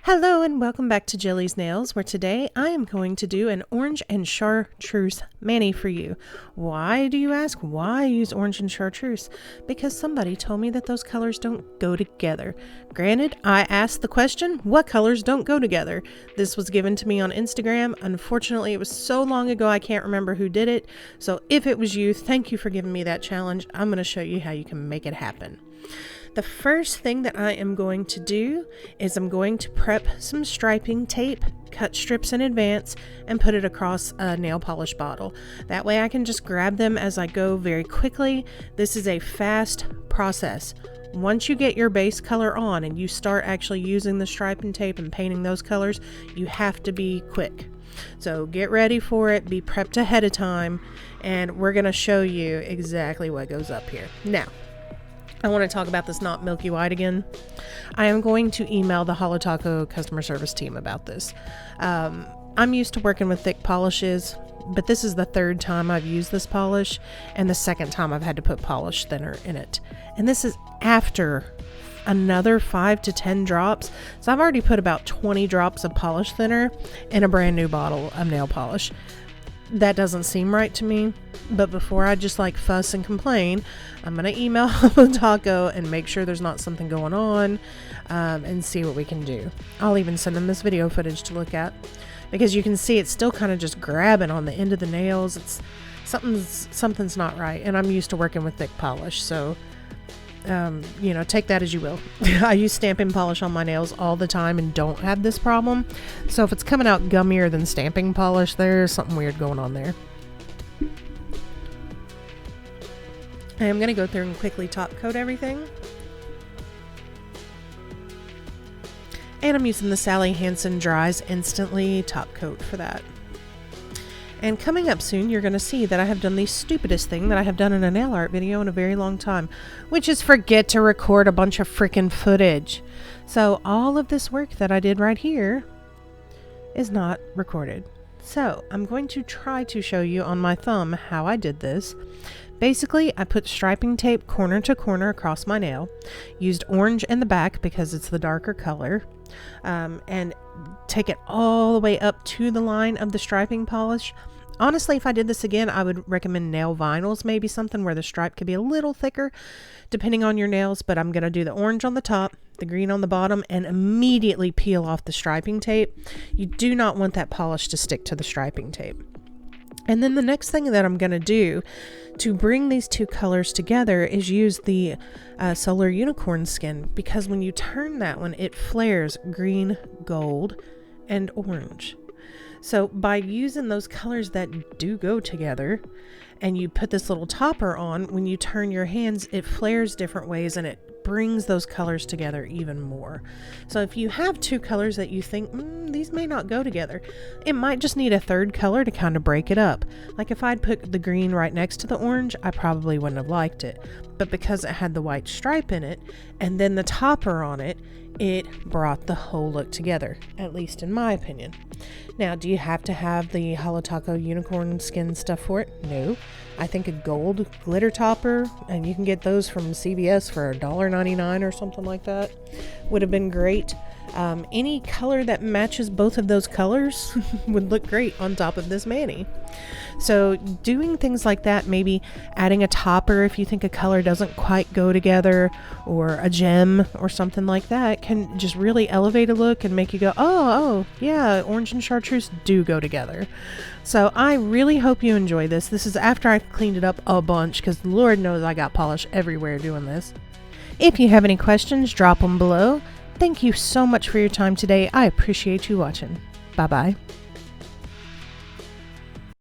Hello and welcome back to Jillies Nails, where today I am going to do an orange and chartreuse mani for you. Why do you ask? Why use orange and chartreuse? Because somebody told me that those colors don't go together. Granted, I asked the question, what colors don't go together? This was given to me on Instagram. Unfortunately, it was so long ago I can't remember who did it. So if it was you, thank you for giving me that challenge. I'm going to show you how you can make it happen. The first thing that I am going to do is I'm going to prep some striping tape, cut strips in advance, and put it across a nail polish bottle. That way I can just grab them as I go very quickly. This is a fast process. Once you get your base color on and you start actually using the striping tape and painting those colors, you have to be quick. So get ready for it, be prepped ahead of time, and we're going to show you exactly what goes up here. Now, I want to talk about this not milky white again. I am going to email the Holo Taco customer service team about this. I'm used to working with thick polishes, but this is the third time I've used this polish and the second time I've had to put polish thinner in it. And this is after another 5 to 10 drops. So I've already put about 20 drops of polish thinner in a brand new bottle of nail polish. That doesn't seem right to me, but before I just fuss and complain, I'm going to email Taco and make sure there's not something going on, and see what we can do. I'll even send them this video footage to look at, because you can see it's still kind of just grabbing on the end of the nails. It's something's not right, and I'm used to working with thick polish, so take that as you will. I use stamping polish on my nails all the time and don't have this problem. So if it's coming out gummier than stamping polish, there's something weird going on there. I am going to go through and quickly top coat everything. And I'm using the Hansen Dries Instantly top coat for that. And coming up soon, you're going to see that I have done the stupidest thing that I have done in a nail art video in a very long time, which is forget to record a bunch of freaking footage. So all of this work that I did right here is not recorded. So I'm going to try to show you on my thumb how I did this. Basically, I put striping tape corner to corner across my nail, used orange in the back because it's the darker color, and take it all the way up to the line of the striping polish. Honestly, if I did this again, I would recommend nail vinyls, maybe something where the stripe could be a little thicker depending on your nails, but I'm going to do the orange on the top, the green on the bottom, and immediately peel off the striping tape. You do not want that polish to stick to the striping tape. And then the next thing that I'm going to do to bring these two colors together is use the Solar Unicorn skin, because when you turn that one, it flares green, gold, and orange. So by using those colors that do go together, and you put this little topper on, when you turn your hands, it flares different ways and it brings those colors together even more. So if you have two colors that you think, these may not go together, it might just need a third color to kind of break it up. Like if I'd put the green right next to the orange, I probably wouldn't have liked it. But because it had the white stripe in it, and then the topper on it, it brought the whole look together, at least in my opinion. Now, do you have to have the Holo Taco unicorn skin stuff for it? No. I think a gold glitter topper, and you can get those from CVS for $1.99 or something like that, would have been great. Any color that matches both of those colors would look great on top of this mani. So doing things like that, maybe adding a topper if you think a color doesn't quite go together, or a gem or something like that, can just really elevate a look and make you go, oh yeah, orange and chartreuse do go together. So I really hope you enjoy this. This is after I've cleaned it up a bunch, because Lord knows I got polish everywhere doing this. If you have any questions, drop them below. Thank you so much for your time today. I appreciate you watching. Bye-bye.